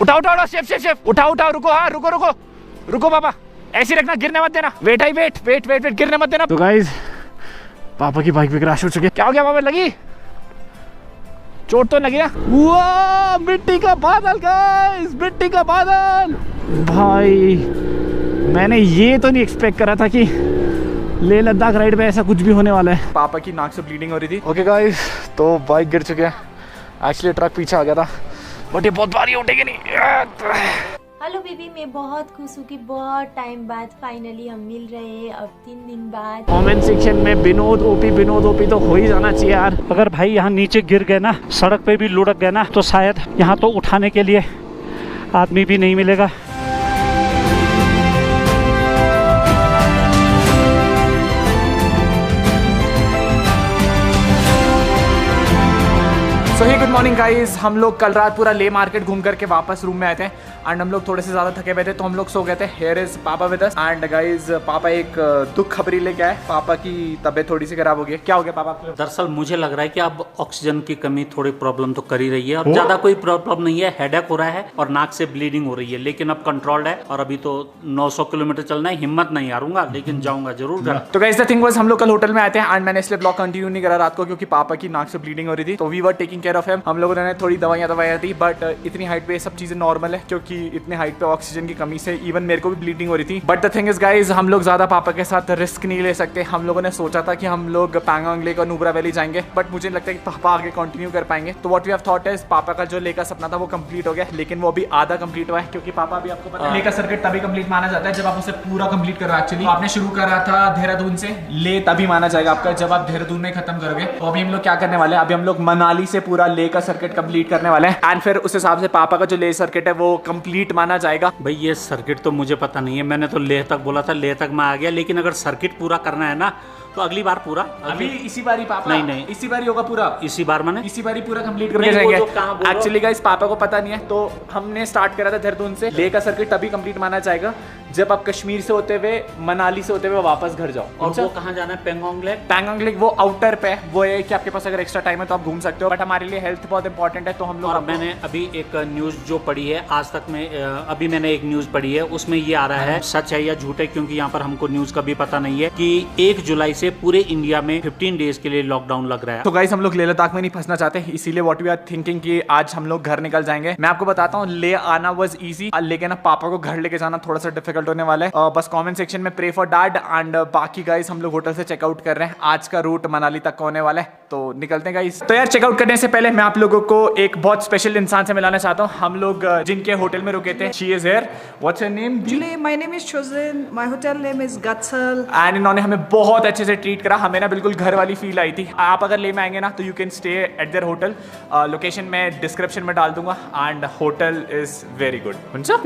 उठाओ उठाओ उठाओ, सेफ सेफ सेफ, उठाओ उठाओ, रुको, हाँ रुको रुको रुको पापा, ऐसे रखना, गिरने मत देना, wait I wait wait wait wait, गिरने मत देना। तो गाइस पापा की बाइक भी क्रैश हो चुकी है। क्या हो गया पापा, लगी चोट तो लगी ना? वाह मिट्टी का बादल गाइस, मिट्टी का बादल। भाई मैंने ये तो नहीं एक्सपेक्ट करा था कि लेह लद्दाख राइड पे ऐसा कुछ भी होने वाला है। पापा की नाक से ब्लीडिंग हो रही थी। ओके गाइस, तो बाइक गिर चुके हैं, एक्चुअली ट्रक पीछे आ गया था, बट ये बहुत भारी उठेगी नहीं। हेलो बेबी, मैं बहुत खुश हूँ कि बहुत टाइम बाद फाइनली हम मिल रहे हैं, अब 3 दिन बाद। कमेंट सेक्शन में विनोद ओपी तो हो ही जाना चाहिए यार। अगर भाई यहाँ नीचे गिर गए ना, सड़क पे भी लुढ़क गए ना, तो शायद यहाँ तो उठाने के लिए आदमी भी नहीं मिलेगा। सो ही गुड मॉर्निंग गाइस, हम लोग कल रात पूरा ले मार्केट घूम करके वापस रूम में आए थे एंड हम लोग थोड़े से ज़्यादा थके हुए थे, तो हम लोग सो गए थे। हियर इज पापा विद अस एंड गाइस पापा एक दुख खबरी लेके आए। पापा की तबीयत थोड़ी सी खराब हो गई। क्या हो गया पापा आपको? दरअसल मुझे लग रहा है कि अब ऑक्सीजन की कमी थोड़ी प्रॉब्लम तो कर ही रही है, और ज्यादा कोई प्रॉब्लम नहीं है, हेडेक हो रहा है और नाक से ब्लीडिंग हो रही है, लेकिन अब कंट्रोल्ड है। और अभी तो 900 किलोमीटर चलना है, हिम्मत नहीं हारूंगा, लेकिन जाऊंगा जरूर घर। तो गाइस द थिंग वाज, हम लोग कल होटल में आए थे एंड मैंने इसलिए ब्लॉग कंटिन्यू नहीं करा रात को, क्योंकि पापा की नाक से ब्लीडिंग हो रही थी, तो we were taking care of him. हम लोगों ने थोड़ी दवाइयाँ दी, बट इतनी हाइट पे ये सब चीजें नॉर्मल है, क्योंकि इतने हाइट पे ऑक्सीजन की कमी से इवन मेरे को भी ब्लीडिंग हो रही थी। But the thing is guys, हम लोग ज्यादा पापा के साथ रिस्क नहीं ले सकते। हम लोगों ने सोचा था कि हम लोग पैंगोंग लेक और नुब्रा वैली जाएंगे, बट मुझे लगता है कि पापा आगे कंटिन्यू कर पाएंगे। तो what we have thought is, पापा का जो ले का सपना था वो कंप्लीट हो गया, लेकिन वो अभी आधा कंप्लीट हुआ है, क्योंकि पापा भी आपको पता है ले का सर्किट तभी कंप्लीट माना जाता है जब आप उसे पूरा कंप्लीट करो। एक्चुअली आपने शुरू करा था देहरादून से, ले तभी माना जाएगा आपका जब आप देहरादून में खत्म करोगे। तो अभी हम लोग क्या करने वाले हैं, अभी हम लोग मनाली से पूरा ले का सर्किट कंप्लीट करने वाले हैं एंड फिर उस हिसाब से पापा का जो ले सर्किट है वो कंप्लीट माना जाएगा। भाई ये सर्किट तो मुझे पता नहीं है, मैंने तो लेह तक बोला था, लेह तक मैं आ गया, लेकिन अगर सर्किट पूरा करना है ना तो अगली बार पूरा, अभी इसी बार ही पापा, नहीं इसी बार ही होगा पूरा, इसी बार मैंने इसी बार ही पूरा कंप्लीट करके जाएंगे। एक्चुअली गाइस पापा को पता नहीं है, तो हमने स्टार्ट करा था देहरादून से। ले का सर्किट तभी कंप्लीट माना जाएगा जब आप कश्मीर से होते हुए, मनाली से होते हुए वापस घर जाओ। और वो कहाँ जाना है? पैंगोंग लेक। पैंगोंग लेक वो आउटर पे, वो है कि आपके पास अगर एक्स्ट्रा टाइम है तो आप घूम सकते हो, बट हमारे लिए हेल्थ बहुत इंपॉर्टेंट है, तो हम लोग। और मैंने अभी एक न्यूज जो पढ़ी है आज तक में, अभी मैंने एक न्यूज पढ़ी है, उसमें ये आ रहा है, सच है या झूठ है, क्योंकि यहाँ पर हमको न्यूज का भी पता नहीं है, कि 1 जुलाई से पूरे इंडिया में 15 डेज के लिए लॉकडाउन लग रहा है। तो गाइस हम लोग लेह लद्दाख में नहीं फंसना चाहते, इसीलिए व्हाट वी आर थिंकिंग कि आज हम लोग घर निकल जाएंगे। मैं आपको बताता हूँ, ले आना वाज इजी, लेकिन अब पापा को घर लेके जाना थोड़ा सा डिफिकल्ट होने वाला है। बस कमेंट सेक्शन में प्रे फॉर डैड एंड बाकी गाइस हम लोग होटल से चेकआउट कर रहे हैं। आज का रूट मनाली तक का होने वाला है, तो निकलते हैं गाइस। तो यार चेकआउट करने से पहले मैं आप लोगों को एक बहुत स्पेशल इंसान से मिलाना चाहता हूँ। हम लोग जिनके होटल में रुके थे, she is here. What's her name? Julie, my name is Chosin. My hotel name is Gatsal. And इन्होंने हमें बहुत अच्छे से ट्रीट करा, हमें ना बिल्कुल घर वाली फील आई थी। आप अगर ले में आएंगे ना तो you can stay at their hotel, location में डिस्क्रिप्शन में डाल दूंगा and hotel is very good.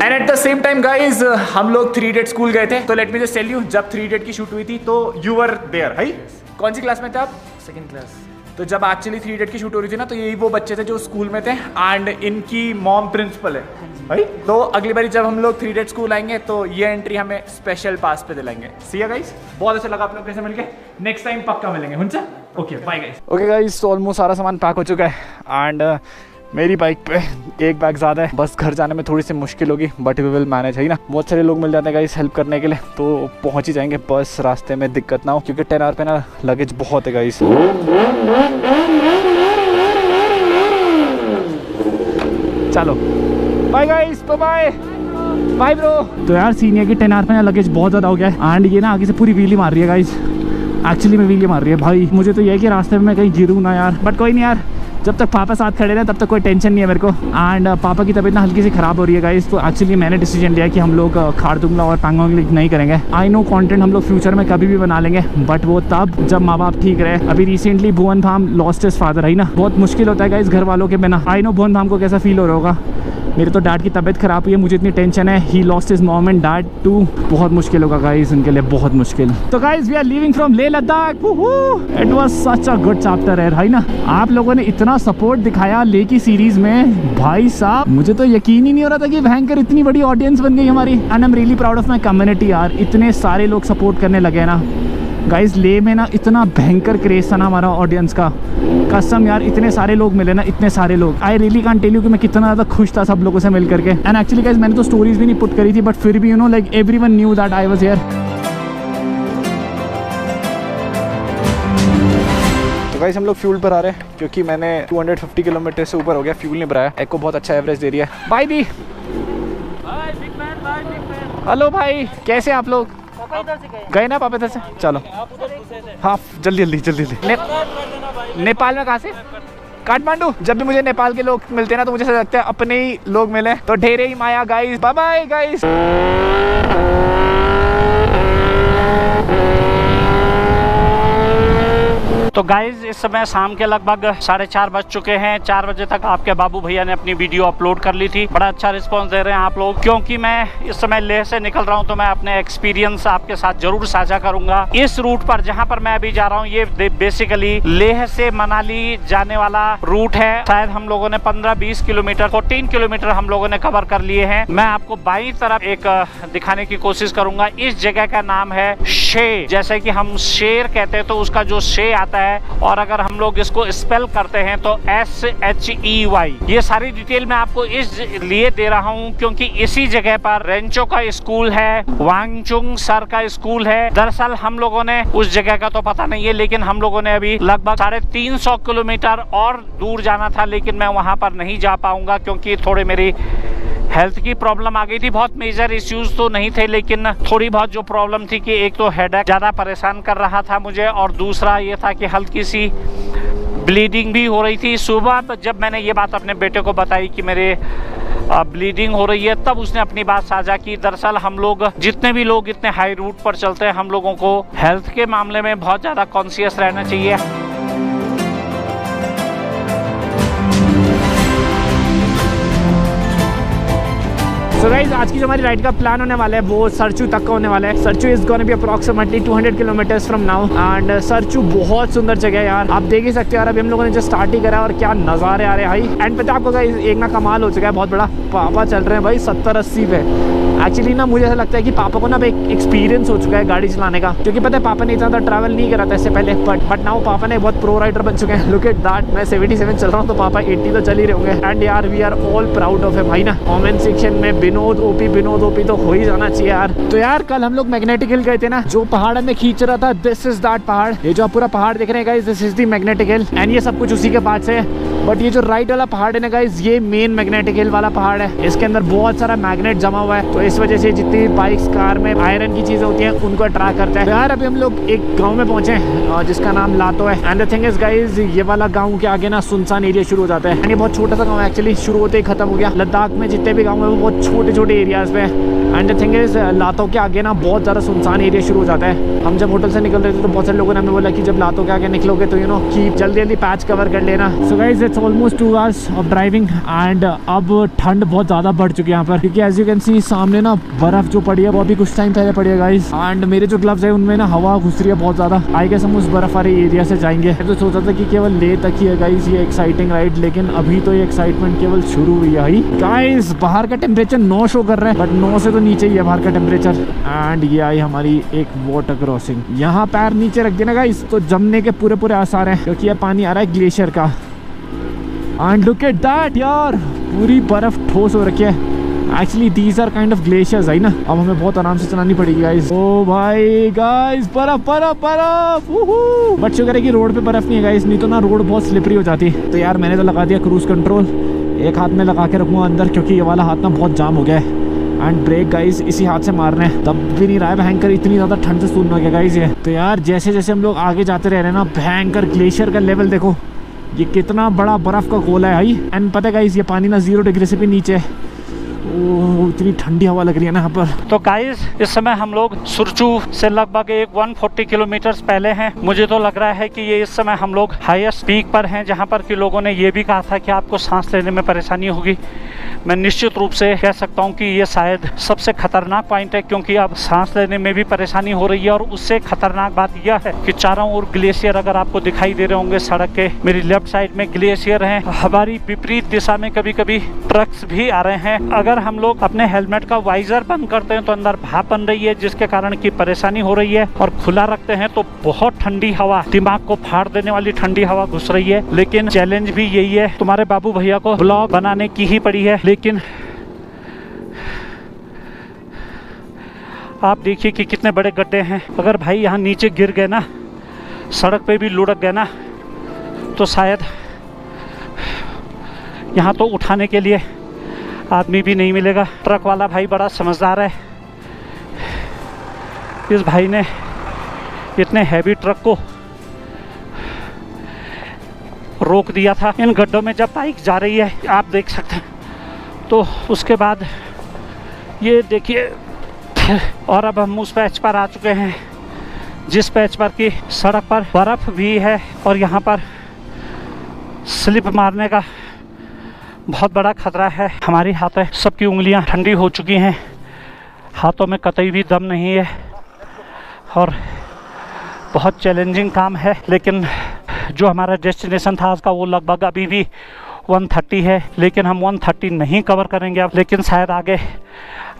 And at the same time guys हम लोग 3 इडियट्स स्कूल गए थे, तो let me just tell you, जब 3 इडियट की शूट हुई थी तो यू वर देयर, है? कौन सी क्लास में थे आप? 2nd class. तो जब एक्चुअली 3 इडियट की शूट हो रही थी ना, तो यही वो बच्चे थे जो स्कूल में थे एंड इनकी मॉम प्रिंसिपल है, भाई। तो अगली बारी जब हम लोग 3 इडियट स्कूल आएंगे तो ये एंट्री हमें स्पेशल पास पे दिलाएंगे। सी या गाइस, बहुत अच्छा लगा आप लोग कैसे मिलके, नेक्स्ट टाइम पक्का मिलेंगे। हुंचा okay bye guys. Okay guys, तो ऑलमोस्ट सारा सामान पैक हो चुका है एंड मेरी बाइक पे एक बैग ज़्यादा है, बस घर जाने में थोड़ी सी मुश्किल होगी, बट वी विल मैनेज, है ना। बहुत सारे लोग मिल जाते हैं गाइस हेल्प करने के लिए, तो पहुंच ही जाएंगे, बस रास्ते में दिक्कत ना हो, क्योंकि 10 आवर पे ना लगेज बहुत है गाइस। चलो bye guys, bye bye bro. तो यार सीन है कि 10 आवर पे ना लगेज बहुत ज़्यादा हो गया है एंड ये ना आगे से पूरी व्हीली मार रही है गाइस, एक्चुअली में व्हीली मार रही है भाई। मुझे तो ये है कि रास्ते में मैं कहीं गिरूँ ना यार, बट कोई नहीं यार, जब तक पापा साथ खड़े रहे तब तक कोई टेंशन नहीं है मेरे को। एंड पापा की तबीयत ना हल्की सी खराब हो रही है गाइस, तो एक्चुअली मैंने डिसीजन लिया कि हम लोग खारदुंगला और पैंगोंग लेक नहीं करेंगे। आई नो कंटेंट हम लोग फ्यूचर में कभी भी बना लेंगे, बट वो तब जब माँ बाप ठीक रहे। अभी रिसेंटली भुवन धाम लॉस्ट हिज फादर, है ना, बहुत मुश्किल होता है गाइस घर वालों के बिना। आई नो भुवन धाम को कैसा फील हो रहा होगा। मेरे तो डैड की तबीयत खराब हुई है, मुझे इतनी टेंशन है, he lost his mom and dad too. बहुत मुश्किल होगा गाइस उनके लिए, बहुत मुश्किल। तो guys we are leaving from Leh Ladakh. It was such a good chapter है ना। आप लोगों ने इतना सपोर्ट दिखाया ले की सीरीज में, भाई साहब मुझे तो यकीन ही नहीं हो रहा था कि भयंकर इतनी बड़ी ऑडियंस बन गई हमारी। And I am really proud of my community यार, इतने सारे लोग सपोर्ट करने लगे ना, गाइस लेह में ना इतना भयंकर क्रेज था ना हमारा ऑडियंस का, कसम यार, इतने सारे लोग मिले ना, इतने सारे लोग। I really can't tell you कि मैं कितना ज़्यादा खुश था सब लोगों से मिल करके। एंड एक्चुअली गाइस मैंने तो स्टोरीज भी नहीं पुट करी थी, बट फिर भी you know like everyone knew that I was here. तो गाइस हम लोग फ्यूल पर आ रहे हैं क्योंकि मैंने 250 किलोमीटर से ऊपर हो गया, फ्यूल नहीं भराया। एको बहुत अच्छा एवरेज दे रही है। By the. हेलो भाई, कैसे आप लोग? गए ना पापा इधर से? चलो हाँ जल्दी जल्दी जल्दी जल्दी। नेपाल में कहाँ से? काठमांडू। जब भी मुझे नेपाल के लोग मिलते हैं ना तो मुझे ऐसा लगता है अपने ही लोग मिले, तो ढेरे ही माया गाइस। Bye bye guys. तो गाइज इस समय शाम के लगभग 4:30 बज चुके हैं। 4 बजे तक आपके बाबू भैया ने अपनी वीडियो अपलोड कर ली थी। बड़ा अच्छा रिस्पांस दे रहे हैं आप लोग। क्योंकि मैं इस समय लेह से निकल रहा हूं तो मैं अपने एक्सपीरियंस आपके साथ जरूर साझा करूंगा। इस रूट पर जहां पर मैं अभी जा रहा हूं ये बेसिकली लेह से मनाली जाने वाला रूट है। शायद हम लोगों ने 15-20 किलोमीटर 14 किलोमीटर हम लोगों ने कवर कर लिए हैं। मैं आपको बाईं तरफ एक दिखाने की कोशिश करूंगा। इस जगह का नाम है शे। जैसे कि हम शेर कहते हैं तो उसका जो शे आता है, और अगर हम लोग इसको स्पेल करते हैं तो SHEY। ये सारी डिटेल मैं आपको इस लिए दे रहा हूँ क्योंकि इसी जगह पर रेंचो का स्कूल है, वांगचुंग सर का स्कूल है। दरअसल हम लोगों ने उस जगह का तो पता नहीं है, लेकिन हम लोगों ने अभी लगभग 350 किलोमीटर और दूर जाना था, लेकिन मैं वहां पर नहीं जा पाऊंगा क्योंकि थोड़ी मेरी हेल्थ की प्रॉब्लम आ गई थी। बहुत मेजर इश्यूज तो नहीं थे, लेकिन थोड़ी बहुत जो प्रॉब्लम थी कि एक तो हेडेक ज़्यादा परेशान कर रहा था मुझे, और दूसरा ये था कि हल्की सी ब्लीडिंग भी हो रही थी। सुबह जब मैंने ये बात अपने बेटे को बताई कि मेरे ब्लीडिंग हो रही है, तब उसने अपनी बात साझा की। दरअसल हम लोग जितने भी लोग इतने हाई रूट पर चलते हैं, हम लोगों को हेल्थ के मामले में बहुत ज़्यादा कॉन्शियस रहना चाहिए। So guys, आज की जो हमारी राइड का प्लान होने वाला है वो सरचू तक का होने वाला है। Sarchu is gonna B approximately 200 kilometres from now. And Sarchu बहुत सुंदर जगह है यार, आप देख ही सकते हो यार। अभी हम लोगों ने जो स्टार्ट ही करा और क्या नज़ारे आ रहे हैं भाई। एंड पता है आपको गाइस एक ना कमाल हो चुका है बहुत बड़ा। पापा चल रहे हैं भाई 70-80 पे। एक्चुअली ना मुझे ऐसा लगता है कि पापा को ना एक एक्सपीरियंस हो चुका है गाड़ी चलाने का, क्योंकि पता है पापा ने इतना ज़्यादा ट्रैवल नहीं करा था इससे पहले, बट नाउ पापा ने बहुत प्रो राइडर बन चुके हैं। लुक एट दैट, मैं 77 चल रहा हूँ तो पापा 80 तो चल ही रहे होंगे। एंड यार we are all proud of है भाई ना। कमेंट सेक्शन में विनोद ओपी तो हो ही जाना चाहिए यार। तो यार कल हम लोग मैग्नेटिक हिल गए थे ना, जो पहाड़ में खींच रहा था, दिस इज दैट पहाड़। ये जो आप पूरा पहाड़ देख रहे हैं guys, this is the magnetic hill. And ये सब कुछ उसी के पास है। बट ये जो राइट वाला पहाड़ है ना गाइस, ये मेन मैग्नेटिक हिल वाला पहाड़ है। इसके अंदर बहुत सारा मैग्नेट जमा हुआ है, तो इस वजह से जितनी बाइक्स कार में आयरन की चीजें होती हैं उनको अट्रैक्ट करता है। तो यार अभी हम लोग एक गांव में पहुंचे हैं जिसका नाम लातो है। And the thing is guys, ये वाला गांव के आगे ना सुनसान एरिया शुरू हो जाता है। एंड ये बहुत छोटा सा गांव है एक्चुअली, शुरू होते ही खत्म हो गया। लद्दाख में जितने भी गाँव है वो बहुत छोटे छोटे एरियाज पे। एंड द थिंग इज लातो के आगे ना बहुत ज़्यादा सुनसान एरिया शुरू हो जाता है। हम जब होटल से निकल रहे थे तो बहुत सारे लोगों ने हमें बोला कि जब लातो के आगे निकलोगे तो यू नो कि जल्दी जल्दी पैच कवर कर लेना। So guys it's almost 2 hours of driving. And अब ठंड बहुत ज़्यादा बढ़ चुकी है यहाँ पर, क्योंकि एज यू कैन सी सामने ना बर्फ़ जो पड़ी है वो अभी कुछ टाइम पहले पड़ी है गाइस। एंड मेरे जो ग्लव्स है उनमें ना हवा घुस रही है बहुत ज़्यादा। आई गेस हम उस बर्फ़ वाले एरिया से जाएंगे। तो सोचा था कि केवल लेह तक ही है गाइस ये एक्साइटिंग राइड, लेकिन अभी तो ये एक्साइटमेंट केवल शुरू हुई है गाइस। बाहर का टेम्परेचर 9 शो कर रहा है, बट 9 से तो नीचे ही है बाहर का टेम्परेचर। एंड ये आई हमारी एक वाटर क्रॉसिंग। यहाँ पैर नीचे रख देना गाइस तो जमने के पूरे पूरे आसार हैं, क्योंकि ये पानी आ रहा है ग्लेशियर का। एंड लुक एट दैट यार, पूरी बर्फ ठोस हो रखी है। Actually these are kind of glaciers है ना। अब हमें बहुत आराम से चलानी पड़ेगी गाइस। ओ भाई गाइस, बर्फ बर्फ बर्फ। बट शुक्र है कि रोड पे बर्फ नहीं है गाइस, नहीं तो ना रोड बहुत स्लिपरी हो जाती। तो यार मैंने तो लगा दिया क्रूज कंट्रोल, एक हाथ में लगा के रखूँगा अंदर, क्योंकि ये वाला हाथ ना बहुत जाम हो गया है। एंड ब्रेक गाइस इसी हाथ से मारना है, तब भी नहीं रहा है भयंकर। इतनी ज़्यादा ठंड से सुनना गया गाइस ये। तो यार जैसे जैसे हम लोग आगे जाते रह रहे हैं ना, भयंकर ग्लेशियर का लेवल देखो, ये कितना बड़ा बर्फ का गोला है भाई। एंड पता है गाइस ये पानी ना 0 डिग्री से भी नीचे है। ओह इतनी ठंडी हवा लग रही है ना यहाँ पर। तो गाइस इस समय हम लोग सुरचू से लगभग 140 किलोमीटर पहले हैं। मुझे तो लग रहा है कि ये इस समय हम लोग हाईएस्ट पीक पर हैं, जहाँ पर कि लोगों ने ये भी कहा था कि आपको सांस लेने में परेशानी होगी। मैं निश्चित रूप से कह सकता हूँ कि ये शायद सबसे खतरनाक पॉइंट है, क्योंकि अब सांस लेने में भी परेशानी हो रही है। और उससे खतरनाक बात यह है कि चारों ओर ग्लेशियर अगर आपको दिखाई दे रहे होंगे सड़क के, मेरी लेफ्ट साइड में ग्लेशियर हैं, हमारी विपरीत दिशा में कभी कभी ट्रक्स भी आ रहे हैं। अगर हम लोग अपने हेलमेट का वाइजर बंद करते हैं तो अंदर भाप बन रही है, जिसके कारण की परेशानी हो रही है, और खुला रखते हैं तो बहुत ठंडी हवा, दिमाग को फाड़ देने वाली ठंडी हवा घुस रही है। लेकिन चैलेंज भी यही है, तुम्हारे बाबू भैया को ब्लॉग बनाने की ही पड़ी है। लेकिन आप देखिए कि कितने बड़े गड्ढे हैं। अगर भाई यहाँ नीचे गिर गए ना, सड़क पे भी लुढ़क गए ना, तो शायद यहाँ तो उठाने के लिए आदमी भी नहीं मिलेगा। ट्रक वाला भाई बड़ा समझदार है, इस भाई ने इतने हैवी ट्रक को रोक दिया था इन गड्ढों में। जब बाइक जा रही है आप देख सकते हैं, तो उसके बाद ये देखिए। और अब हम उस पैच पर आ चुके हैं जिस पैच पर की सड़क पर बर्फ़ भी है, और यहाँ पर स्लिप मारने का बहुत बड़ा खतरा है। हमारी हाथों सबकी उंगलियां ठंडी हो चुकी हैं, हाथों में कतई भी दम नहीं है, और बहुत चैलेंजिंग काम है। लेकिन जो हमारा डेस्टिनेशन था आज का, वो लगभग अभी भी 130 है, लेकिन हम 130 नहीं कवर करेंगे अब। लेकिन शायद आगे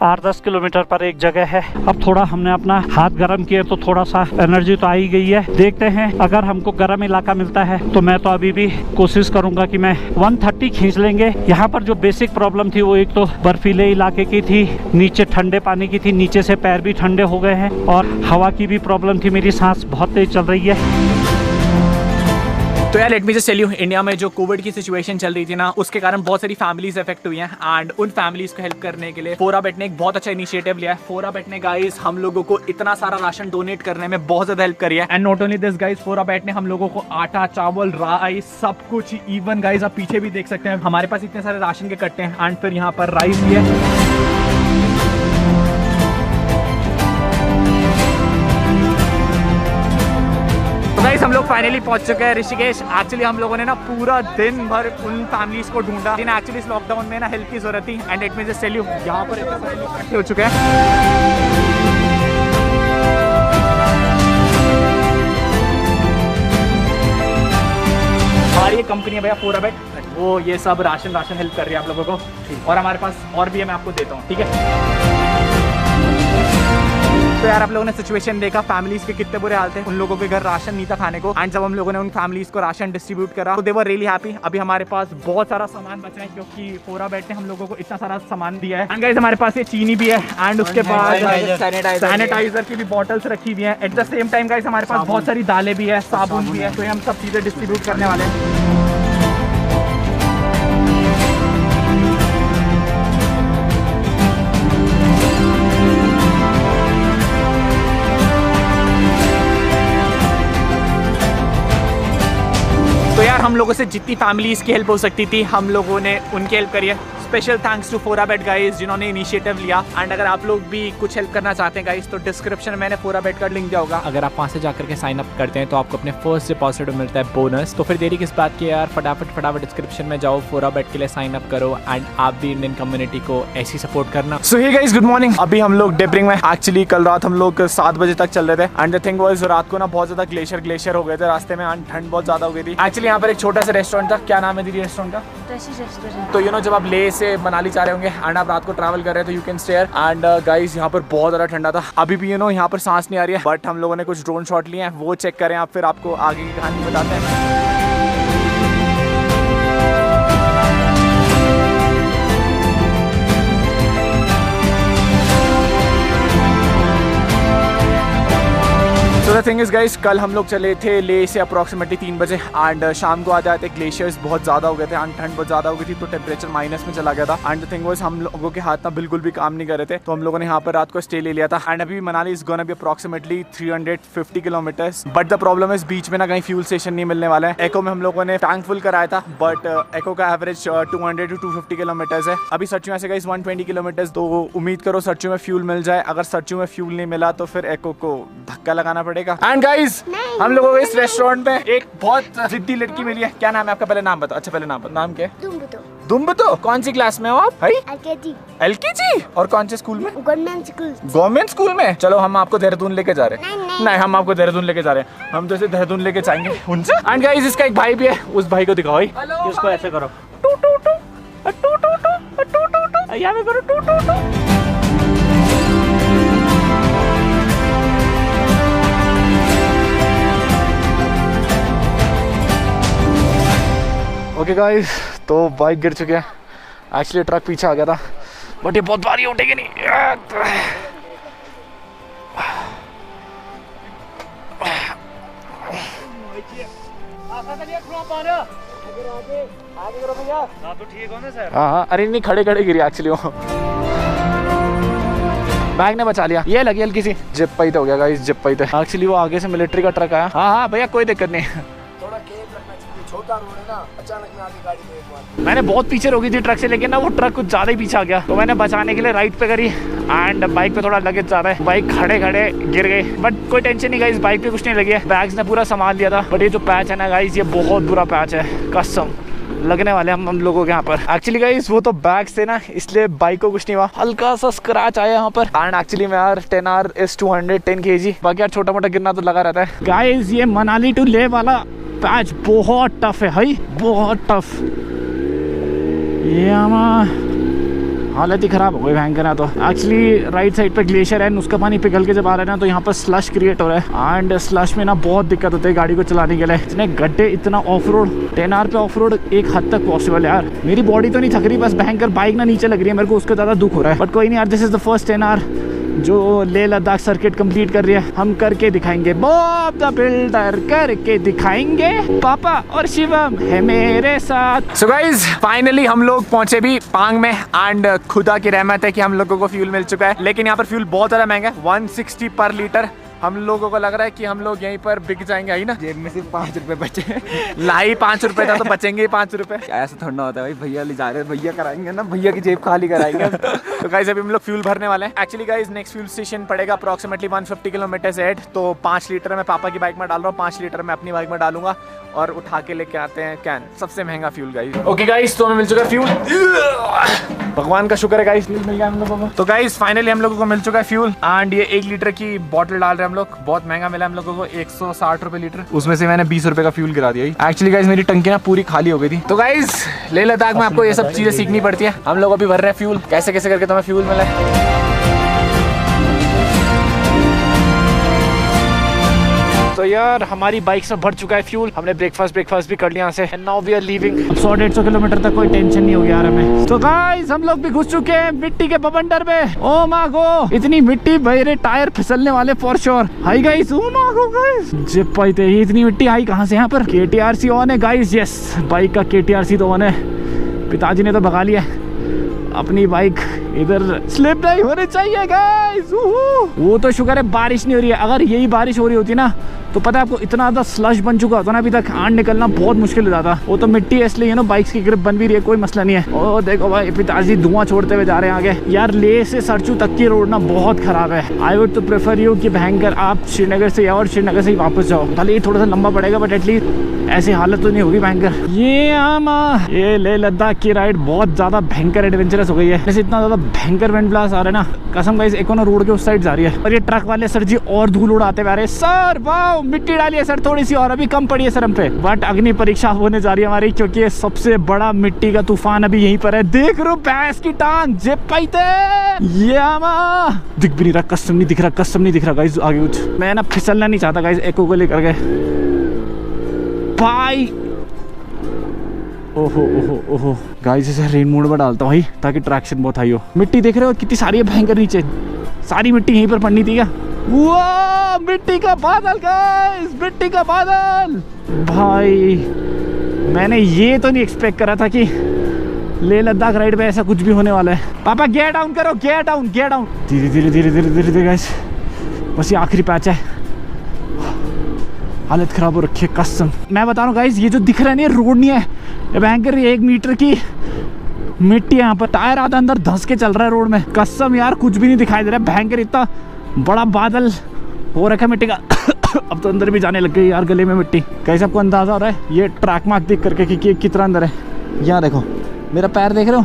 8-10 किलोमीटर पर एक जगह है। अब थोड़ा हमने अपना हाथ गर्म किया तो थोड़ा सा एनर्जी तो आ ही गई है। देखते हैं अगर हमको गर्म इलाका मिलता है तो मैं तो अभी भी कोशिश करूंगा कि मैं 130 खींच लेंगे। यहाँ पर जो बेसिक प्रॉब्लम थी वो एक तो बर्फीले इलाके की थी, नीचे ठंडे पानी की थी, नीचे से पैर भी ठंडे हो गए हैं, और हवा की भी प्रॉब्लम थी, मेरी सांस बहुत तेज चल रही है। तो यार let me just tell you, India में जो कोविड की सिचुएशन चल रही थी ना, उसके कारण बहुत सारी फैमिलीज इफेक्ट हुई हैं, एंड उन फैमिलीज को हेल्प करने के लिए फोराबेट ने एक बहुत अच्छा इनिशिएटिव लिया है। फोराबेट ने गाइस हम लोगों को इतना सारा राशन डोनेट करने में बहुत ज्यादा हेल्प करी है। And not only this guys, फोराबेट ने हम लोगों को आटा, चावल, राइस, सब कुछ, इवन गाइस आप पीछे भी देख सकते हैं हमारे पास इतने सारे राशन के कट्टे हैं, एंड फिर यहाँ पर राइस भी है। गाइस हम लोग फाइनली पहुंच चुके हैं ऋषिकेश। एक्चुअली हम लोगों ने ना पूरा दिन भर उन फैमिलीज को ढूंढा जिन्हें एक्चुअली इस लॉकडाउन में ना हेल्प की जरूरत थी। And let me just tell you, यहाँ पर इतने सारे लोग इकट्ठे हो चुके हैं। हमारी ये कंपनी है भैया फोराबेट, वो ये सब राशन हेल्प कर रही है आप लोगों को, और हमारे पास और भी है, मैं आपको देता हूँ, ठीक है। तो यार आप लोगों ने सिचुएशन देखा, फैमिलीज के कितने बुरे हाल थे, उन लोगों के घर राशन नहीं था खाने को। एंड जब हम लोगों ने उन फैमिलीज को राशन डिस्ट्रीब्यूट करा तो दे वर रियली हैप्पी। अभी हमारे पास बहुत सारा सामान बचा है क्योंकि फोराबेट ने हम लोगों को इतना सारा सामान दिया है। एंड गाइस हमारे पास ये चीनी भी है, एंड उसके बाद सैनिटाइजर की भी बॉटल्स रखी हुई है। Eight the same time guys हमारे पास बहुत सारी दालें भी है, साबुन भी है, तो हम सब चीजें डिस्ट्रीब्यूट करने वाले हैं। तो यार हम लोगों से जितनी फैमिलीज की हेल्प हो सकती थी हम लोगों ने उनकी हेल्प करी है। स्पेशल थैंक्स टू फोराबेट गाइस जिन्होंने इनिशिएटिव लिया। एंड अगर आप लोग भी कुछ हेल्प करना चाहते हैं गाइस तो डिस्क्रिप्शन में मैंने फोराबेट का लिंक दिया होगा, अगर आप वहाँ से जाकर के साइन अप करते हैं तो आपको अपने फर्स्ट डिपॉजिट में मिलता है बोनस। तो फिर देरी किस बात की यार, फटाफट डिस्क्रिप्शन में जाओ, फोराबेट के लिए साइन अप करो, एंड आप भी इंडियन कम्युनिटी को ऐसी सपोर्ट करना। सो हे गाइस गुड मॉर्निंग, अभी हम लोग डेब्रिंग में, एक्चुअली कल रात हम लोग 7 बजे तक चल रहे थे। एंड द थिंग वाज रात को ना बहुत ज्यादा ग्लेशियर हो गए थे रास्ते में, एंड ठंड बहुत ज्यादा हो गई थी। एक्चुअली यहाँ पर एक छोटा सा रेस्टोरेंट था, क्या नाम है दीदी रेस्टोरेंट का? तो यू नो जब आप ले से मनाली जा रहे होंगे एंड आप रात को ट्रैवल कर रहे हैं तो you can stay here. And guys यहाँ पर बहुत ज्यादा ठंडा था, अभी भी यू नो यहाँ पर सांस नहीं आ रही है, बट हम लोगों ने कुछ ड्रोन शॉट लिए हैं, वो चेक करें आप, फिर आपको आगे की कहानी बताते हैं। So the thing is guys, कल हम लोग चले थे ले से अप्रॉक्सीमेटली 3 बजे, एंड शाम को आ जाते ग्लेशियर्स बहुत ज़्यादा हो गए थे, एंड ठंड बहुत ज़्यादा हो गई थी, तो टेम्परेचर माइनस में चला गया था। एंड द थिंग वाज हम लोगों के हाथ ना बिल्कुल भी काम नहीं कर रहे थे, तो हम लोगों ने यहाँ पर रात को स्टे ले लिया था। एंड अभी Manali is gonna be approximately 350 kilometres, but the problem is बीच में ना कहीं फ्यूल स्टेशन नहीं मिलने वाला है। एको में हम लोगों ने टैंक फुल कराया था, बट एको का एवरेज 200 to 250 किलोमीटर्स है। अभी सरचू से गाइस 120 किलोमीटर्स, तो उम्मीद करो सरचू में फ्यूल मिल जाए। अगर सरचू में फ्यूल नहीं मिला तो फिर एको को धक्का लगाना पड़ेगा। का। एंड गाइस हम लोगों को इस रेस्टोरेंट में एक बहुत जिद्दी लड़की मिली है। क्या नाम है आपका? पहले नाम बताओ। अच्छा पहले नाम बताओ। नाम क्या है? दुम्बतो। कौन सी क्लास में हो आप? LKG। और कौन से स्कूल में? गवर्नमेंट स्कूल में। चलो हम आपको देहरादून लेके जा रहे हैं। नहीं हम आपको देहरादून लेके जा रहे हैं। हम तो इसे देहरादून लेके जाएंगे उनसे। एंड गाइस इसका एक भाई भी है, उस भाई को दिखाओ। इसको ऐसे करो। यहाँ पे करो टू टू टू। ओके गाइस तो बाइक गिर चुके हैं। एक्चुअली ट्रक पीछे आ गया था बट ये बहुत भारी उठेगी नहीं। हाँ अरे नहीं खड़े खड़े गिरी एक्चुअली वो। बैग ने बचा लिया। ये लगी हल्की सी जिप पाई तो हो गया गाइस, जिप पाई थे। एक्चुअली वो आगे से मिलिट्री का ट्रक आया। हाँ भैया कोई दिक्कत नहीं। थोड़ा केयर रखना चाहिए, छोटा रोड है ना, अचानक में आगे गाड़ी में एक बार। मैंने बहुत पीछे रोकी थी ट्रक से, लेकिन ना वो ट्रक कुछ ज्यादा ही पीछे आ गया तो मैंने बचाने के लिए राइट पे करी एंड बाइक पे थोड़ा लगेज ज्यादा है। बाइक खड़े खड़े गिर गई बट कोई टेंशन नहीं गाइस, बाइक पे कुछ नहीं लगी है। बैग्स ने पूरा संभाल लिया था। बट ये जो पैच है ना गाइस ये बहुत बुरा पैच है, कसम लगने वाले हम लोगों के यहाँ पर। एक्चुअली गाइस वो तो बैग से ना इसलिए बाइक को कुछ नहीं हुआ, हल्का सा स्क्रैच आया यहाँ पर। एंड एक्चुअली में यार 10R is 210 kg। बाकी यार छोटा मोटा गिरना तो लगा रहता है। गाइस ये मनाली टू लेह वाला पैच बहुत टफ है भाई, बहुत टफ। ये हालत ही खराब हो गई भयंकर है। तो एक्चुअली राइट साइड पे ग्लेशियर है, उसका पानी पिघल के जब आ रहा है ना तो यहाँ पर स्लश क्रिएट हो रहा है एंड स्लश में ना बहुत दिक्कत होती है गाड़ी को चलाने के लिए। इतने गड्ढे, इतना ऑफ रोड, 10R पे ऑफ रोड एक हद तक पॉसिबल है यार। मेरी बॉडी तो नहीं थक रही, बस भयंकर बाइक ना नीचे लग रही है, मेरे को उसका ज़्यादा दुख हो रहा है। बट कोई नहीं यार, this is the first 10R जो लेह लद्दाख सर्किट कंप्लीट कर रही है। हम करके दिखाएंगे, बॉब द बिल्डर करके दिखाएंगे, पापा और शिवम है मेरे साथ। सो गाइस फाइनली हम लोग पहुंचे भी पांग में एंड खुदा की रहमत है कि हम लोगों को फ्यूल मिल चुका है। लेकिन यहाँ पर फ्यूल बहुत ज़्यादा महंगा है, 160 पर लीटर। हम लोगों को लग रहा है कि हम लोग यहीं पर बिक जाएंगे ही ना। जेब में सिर्फ 5 रुपए बचे। लाई 5 रुपए था तो बचेंगे ही 5 रुपए। ऐसा थोड़ा ना होता है भाई, भैया ले जा रहे हैं, भैया कराएंगे ना, भैया की जेब खाली कराएंगे। तो गाइस अभी हम लोग फ्यूल भरने वाले हैं। Actually guys next fuel station पड़ेगा अप्रॉक्सीमेटली 150 किलोमीटर से हेड। तो 5 लीटर मैं पापा की बाइक में डाल रहा हूँ, 5 लीटर मैं अपनी बाइक में डालूंगा और उठा के लेके आते हैं कैन। सबसे महंगा फ्यूल गाइस। ओके गाइस तो हमें मिल चुका है फ्यूल, भगवान का शुक्र है गाइस मिल गया हम लोगों को। तो गाइस फाइनली हम लोगों को मिल चुका है फ्यूल एंड ये 1 लीटर की बॉटल डाल रहे हैं हम लोग। बहुत महंगा मिला हम लोगों को, 160 रुपए लीटर। उसमें से मैंने 20 रुपए का फ्यूल गिरा दिया। एक्चुअली गाइस मेरी टंकी ना पूरी खाली हो गई थी। तो गाइस लेह लद्दाख में आपको ये सब चीजें सीखनी पड़ती है। हम लोग अभी भर रहे हैं फ्यूल, कैसे कैसे करके तुम्हें फ्यूल मिला है। तो यार हमारी बाइक से भर चुका है फ्यूल, हमने ब्रेकफास्ट भी कर लिया यहाँ से and now we are leaving. अब 100-150 किलोमीटर तक कोई टेंशन नहीं होगी यार हमें। तो गाइस हम लोग भी घुस चुके हैं मिट्टी के बवंडर में। ओ माँ गो इतनी मिट्टी, मेरे टायर फिसलने वाले फॉर श्योर। हाई गाइस, ओ माँ गो गाइस जिप पाई थे, इतनी मिट्टी आई कहाँ से यहाँ पर। KTRC ऑन है गाइस, यस बाइक का KTRC तो ऑन है। पिताजी ने तो भगा लिया अपनी बाइक, इधर स्लिप नहीं होने चाहिए गाइस। वो तो शुक्र है बारिश नहीं हो रही है, अगर यही बारिश हो रही होती ना तो पता है आपको इतना ज़्यादा स्लश बन चुका होता ना, अभी तक आंड निकलना बहुत मुश्किल हो जाता। वो तो मिट्टी है इसलिए ना बाइक्स की ग्रिप बन भी रही है, कोई मसला नहीं है। और देखो भाई पिताजी धुआं छोड़ते हुए जा रहे हैं आगे। यार लेह से सरचू तक की रोड ना बहुत खराब है। आई वुड तो प्रेफर यू कि भयंकर आप श्रीनगर से और श्रीनगर से ही वापस जाओ। भले ये थोड़ा सा लंबा पड़ेगा बट एटलीस्ट ऐसी हालत तो नहीं होगी भयंकर। ये लेह लद्दाख की राइड बहुत ज़्यादा भयंकर एडवेंचरस हो गई है। जैसे इतना ज़्यादा भयंकर विंड ब्लास्ट आ रहा है ना, कसम गाइस इकोनो रोड के उस साइड जा रही है। और ये ट्रक वाले सर जी और धूल उड़ाते हुए आ रहे हैं। सर वाओ मिट्टी डाली है सर थोड़ी सी और, अभी कम पड़ी है सर हम पे। बट अग्नि परीक्षा होने जा रही है हमारी, क्योंकि सबसे बड़ा मिट्टी का तूफान अभी यहीं पर है। देख रो भैंस की टांग जिप पाईते, ये दिख भी नहीं रहा, कसम नहीं दिख रहा, कसम नहीं दिख रहा गाइस आगे कुछ। मैं ना फिसलना नहीं चाहता गाइस एको को लेकर गए भाई। ओहो ओहो ओहो गाइस इसे रेन मोड में डालता हूँ भाई ताकि ट्रैक्शन बहुत हाई हो। मिट्टी देख रहे हो कितनी सारी है भयंकर, नीचे सारी मिट्टी यहीं पर पड़नी थी क्या। वाह मिट्टी का बादल गाइस, मिट्टी का बादल भाई। मैंने ये तो नहीं एक्सपेक्ट करा था कि लेह लद्दाख राइड पे ऐसा कुछ भी होने वाला है। पापा गियर डाउन करो, गियर डाउन, गियर डाउन। धीरे धीरे धीरे धीरे धीरे धीरे गाइस, बस ये आखिरी पैच है। हालत खराब हो रखी है कसम। मैं बता रहा हूँ गाइस ये जो दिख रहा है ना ये रोड नहीं है, ये भयंकर 1 मीटर की मिट्टी है यहाँ पर। टायर आधा अंदर धंस के चल रहा है रोड में, कसम यार कुछ भी नहीं दिखाई दे रहा है। भयंकर इतना बड़ा बादल हो रखा है मिट्टी का। अब तो अंदर भी जाने लग गई यार गले में मिट्टी। कैसे आपको अंदाजा हो रहा है ये ट्रैक मार्क देख करके कि कितना अंदर है? यहाँ देखो मेरा पैर देख रहे हो?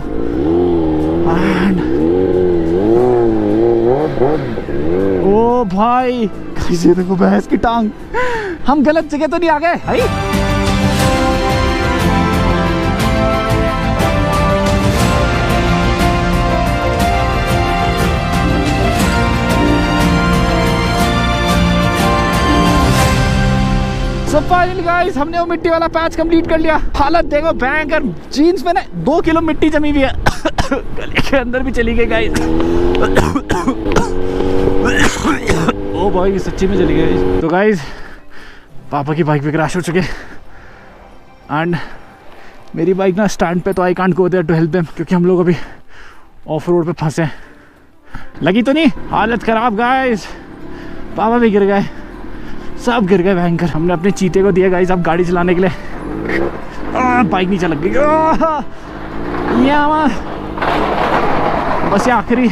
ओ भाई कैसे देखो भैंस की टांग। हम गलत जगह तो नहीं आ गए भाई? So finally guys, हमने वो मिट्टी वाला पैच कंप्लीट कर लिया। हालत देखो भयंकर, जीन्स में ना 2 किलो मिट्टी जमी हुई है। गले के अंदर भी चली गई गाइस। ओ भाई सच्ची में चली गई। तो गाइस पापा की बाइक पे क्रैश हो चुके एंड मेरी बाइक ना स्टैंड पे, तो I can't go there to help them क्योंकि हम लोग अभी ऑफ रोड पे फंसे हैं। लगी तो नहीं? हालत खराब गाइस, पापा भी गिर गए, सब गिर गए भयंकर। हमने अपने चीते को दिया गाइस अब गाड़ी चलाने के लिए। बाइक नीचे लग गई। बस ये आखिरी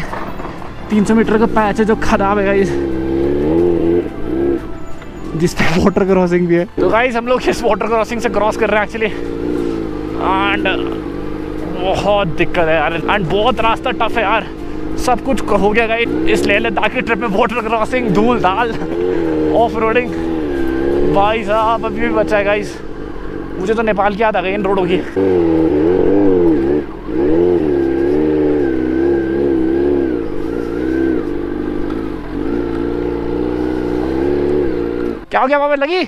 300 मीटर का पैच है जो खराब है गाइस, जिस पे वाटर क्रॉसिंग भी है। तो गाइस हम लोग इस वाटर क्रॉसिंग से क्रॉस कर रहे हैं एक्चुअली एंड बहुत दिक्कत है यार एंड बहुत रास्ता टफ है यार। सब कुछ हो गया गाइस इस लेह लद्दाख की ट्रिप में, वाटर क्रॉसिंग, धूल धाल, ऑफ रोडिंग। भाई साहब अभी भी बचा है गाइस। मुझे तो नेपाल की याद आ गई इन रोडों की। क्या हो गया पापा? लगी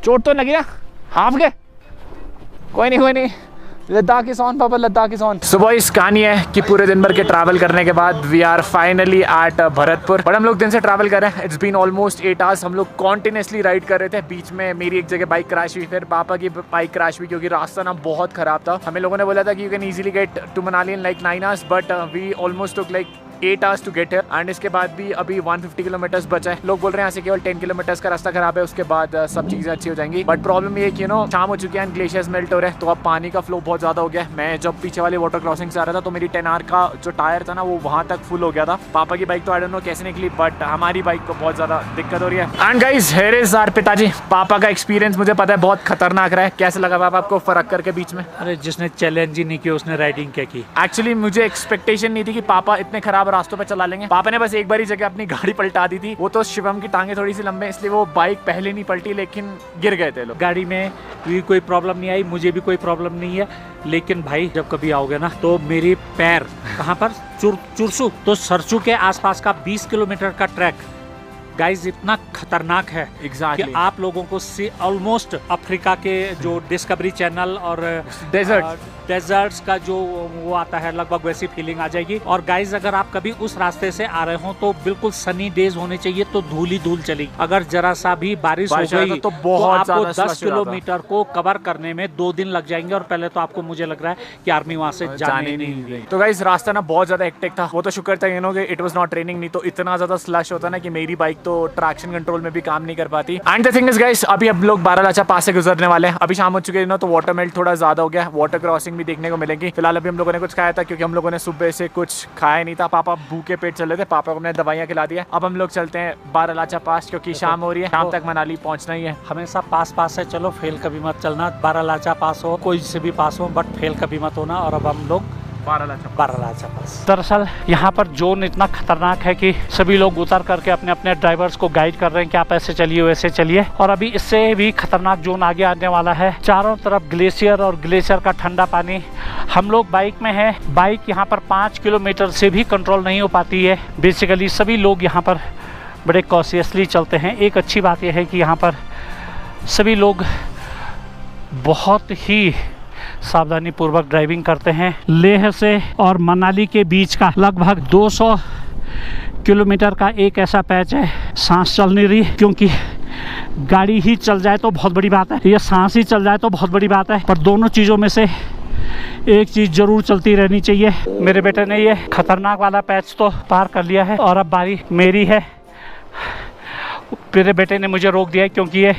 चोट तो लगी ना? हाफ गए? कोई नहीं कोई नहीं, लद्दाख इज ऑन पापा, लद्दाख इज ऑन। सुबह इस कहानी है कि पूरे दिन भर के ट्रैवल करने के बाद we are finally at Bharatpur. But हम लोग दिन से ट्रैवल कर रहे हैं, इट्स बीन ऑलमोस्ट 8 आवर्स। हम लोग कॉन्टिन्यूसली राइड कर रहे थे। बीच में मेरी एक जगह बाइक क्रैश हुई, फिर पापा की बाइक क्रैश हुई क्योंकि रास्ता ना बहुत खराब था। हमें लोगों ने बोला था कि you can easily get to Manali in like 9 hours, but we almost took like 8 hours to get here and इसके बाद भी अभी 150 किलोमीटर्स बचा है। लोग बोल रहे हैं यहाँ से केवल 10 किलोमीटर्स का रास्ता खराब है, उसके बाद सब चीज़ें अच्छी हो जाएंगी। बट प्रॉब्लम ये है कि शाम हो चुकी है एंड ग्लेशियर्स मेल्ट हो रहे हैं, तो अब पानी का फ्लो बहुत ज़्यादा हो गया है। मैं जब पीछे वाले वाटर क्रॉसिंग से आ रहा था तो मेरी 10R का जो टायर था ना वो वहाँ तक फुल हो गया था। पापा की बाइक तो आई डोंट नो कैसे निकली, बट हमारी बाइक को बहुत ज़्यादा दिक्कत हो रही है। And guys here is our पिताजी। पापा का एक्सपीरियंस मुझे पता है बहुत खतरनाक रहा है। कैसे लगा पापा आपको फर्क करके बीच में? अरे जिसने चैलेंज ही नहीं किया उसने राइडिंग क्या की? एक्चुअली मुझे एक्सपेक्टेशन नहीं थी कि पापा इतने खराब रास्तों पे चला लेंगे। पापा ने बस एक बार ही जगह अपनी गाड़ी पलटा दी थी, वो तो शिवम की टांगे थोड़ी सी लंबे इसलिए वो बाइक पहले नहीं पलटी, लेकिन गिर गए थे लोग। गाड़ी में भी कोई प्रॉब्लम नहीं आई, मुझे भी कोई प्रॉब्लम नहीं है। लेकिन भाई जब कभी आओगे ना तो मेरे पैर कहाँ पर चुरसू तो सरसू के आसपास का 20 किलोमीटर का ट्रैक गाइज इतना खतरनाक है Exactly. कि आप लोगों को ऑलमोस्ट अफ्रीका के जो डिस्कवरी चैनल और डेजर्ट्स का जो वो आता है लगभग वैसी फीलिंग आ जाएगी। और गाइज अगर आप कभी उस रास्ते से आ रहे हो तो बिल्कुल सनी डेज होने चाहिए, तो धूल ही धूल चलेगी। अगर जरा सा भी बारिश हो गई तो आपको 10 किलोमीटर को कवर करने में 2 दिन लग जाएंगे। और पहले तो आपको मुझे लग रहा है कि आर्मी वहाँ से जाने नहीं देगी। तो गाइज रास्ता ना बहुत ज्यादा हेक्टिक था। वो तो शुक्र था इट वाज नॉट रेनिंग, नहीं तो इतना ज्यादा स्लश होता ना कि मेरी बाइक तो ट्रैक्शन कंट्रोल में भी काम नहीं कर पाती। And the thing is guys अभी हम लोग बारालाचा पास से गुजरने वाले हैं। अभी शाम हो चुकी है तो वाटर मेल्ट थोड़ा ज्यादा हो गया, वाटर क्रॉसिंग भी देखने को मिलेगी। फिलहाल अभी हम लोगों ने कुछ खाया था क्योंकि हम लोगों ने सुबह से कुछ खाया नहीं था। पापा भूखे पेट चल रहे थे, पापा को हमने दवाइयाँ खिला दिया। अब हम लोग चलते हैं बारालाचा पास क्योंकि शाम हो रही है, शाम तक मनाली पहुंचना ही है। हमेशा पास है, चलो फेल कभी मत चलना। बारालाचा पास हो, कोई से भी पास हो, बट फेल कभी मत होना। और अब हम लोग बारालाचा पास। दरअसल यहाँ पर जोन इतना खतरनाक है कि सभी लोग उतर करके अपने अपने ड्राइवर्स को गाइड कर रहे हैं कि आप ऐसे चलिए वैसे चलिए। और अभी इससे भी खतरनाक जोन आगे आने वाला है। चारों तरफ ग्लेशियर और ग्लेशियर का ठंडा पानी। हम लोग बाइक में हैं। बाइक यहाँ पर 5 किलोमीटर से भी कंट्रोल नहीं हो पाती है। बेसिकली सभी लोग यहाँ पर बड़े कॉशियसली चलते हैं। एक अच्छी बात यह है कि यहाँ पर सभी लोग बहुत ही सावधानी पूर्वक ड्राइविंग करते हैं। लेह से और मनाली के बीच का लगभग 200 किलोमीटर का एक ऐसा पैच है, सांस चल नहीं रही क्योंकि गाड़ी ही चल जाए तो बहुत बड़ी बात है, ये सांस ही चल जाए तो बहुत बड़ी बात है। पर दोनों चीज़ों में से एक चीज़ जरूर चलती रहनी चाहिए। मेरे बेटे ने ये खतरनाक वाला पैच तो पार कर लिया है और अब बारी मेरी है। मेरे बेटे ने मुझे रोक दिया है क्योंकि ये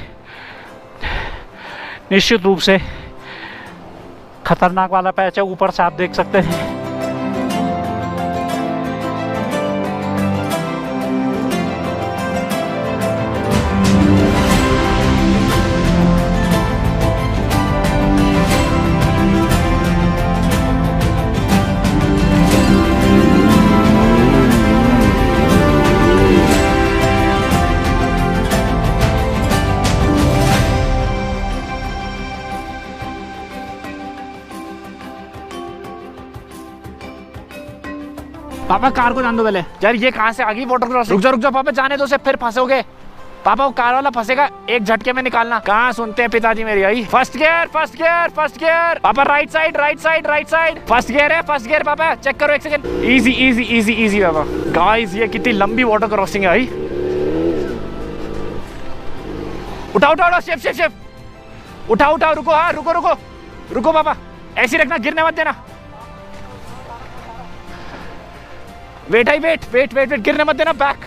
निश्चित रूप से खतरनाक वाला पैच है। ऊपर से आप देख सकते हैं पापा कार को जान दो पहले। यार ये कहाँ से आ गई वाटर क्रॉसिंग? रुक जाओ पापा, जाने दो, से फिर फंसोगे पापा। वो कार वाला फंसेगा, एक झटके में निकालना। कहाँ सुनते हैं पिताजी मेरी। आई first gear, first gear, first gear. पापा right side, right side, right side. First gear है, फर्स्ट गियर पापा, चेक करो एक second. Easy easy easy easy पापा। गाइस ये कितनी लंबी वाटर क्रॉसिंग है भाई। उठाओ उठाओ उठाओ, शिफ्ट शिफ्ट शिफ्ट। उठाओ उठाओ, रुको, हाँ रुको रुको रुको पापा, ऐसे रखना, गिरने मत देना। Wait I, wait wait wait wait, गिरने मत देना। बैक,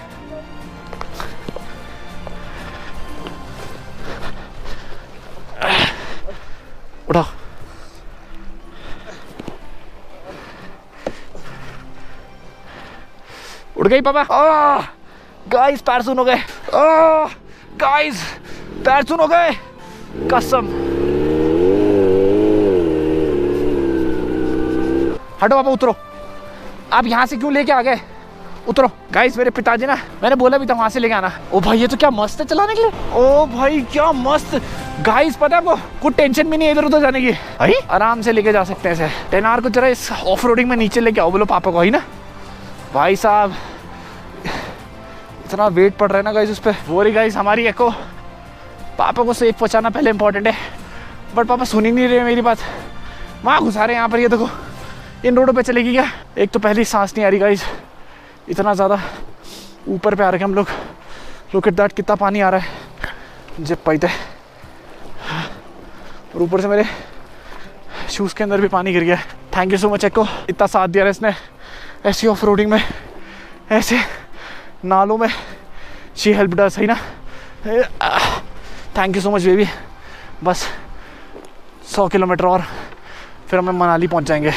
उठाओ। उड़ गई पापा। गाइस पैर सुन हो गए। गाइस पैर सुन हो गए, कसम। हटो पापा, उतरो। आप यहाँ से क्यों लेके आ गए? उतरो। गाइस मेरे पिताजी ना, मैंने बोला भी था वहां से लेके आना। ओ भाई ये तो क्या मस्त है चलाने के लिए। ओ भाई क्या मस्त। गाइस पता है आपको, कुछ टेंशन भी नहीं है इधर उधर जाने की। भाई आराम से लेके जा सकते हैं इसे। 10R को जरा इस ऑफ रोडिंग में नीचे लेके आओ, बोलो पापा को। ही ना भाई साहब, इतना वेट पड़ रहा है ना गाइस उस पर। वो रही गाइस हमारी एको। पापा को सेफ पहुंचाना पहले इंपॉर्टेंट है, बट पापा सुन ही नहीं रहे मेरी बात। वहाँ घुसा रहे यहाँ पर। ये देखो इन रोडों पे चलेगी क्या? एक तो पहली सांस नहीं आ रही गाइस, इतना ज़्यादा ऊपर पे आ रहे हैं हम लोग। लुक एट दैट, कितना पानी आ रहा है जब पैते। और ऊपर से मेरे शूज़ के अंदर भी पानी गिर गया है। थैंक यू सो मच एको, इतना साथ दिया इसने ऐसी ऑफ रोडिंग में, ऐसे नालों में। शी हेल्प अस, है ना। Thank you so much baby. बस 100 किलोमीटर और फिर हम मनाली पहुंच जाएंगे।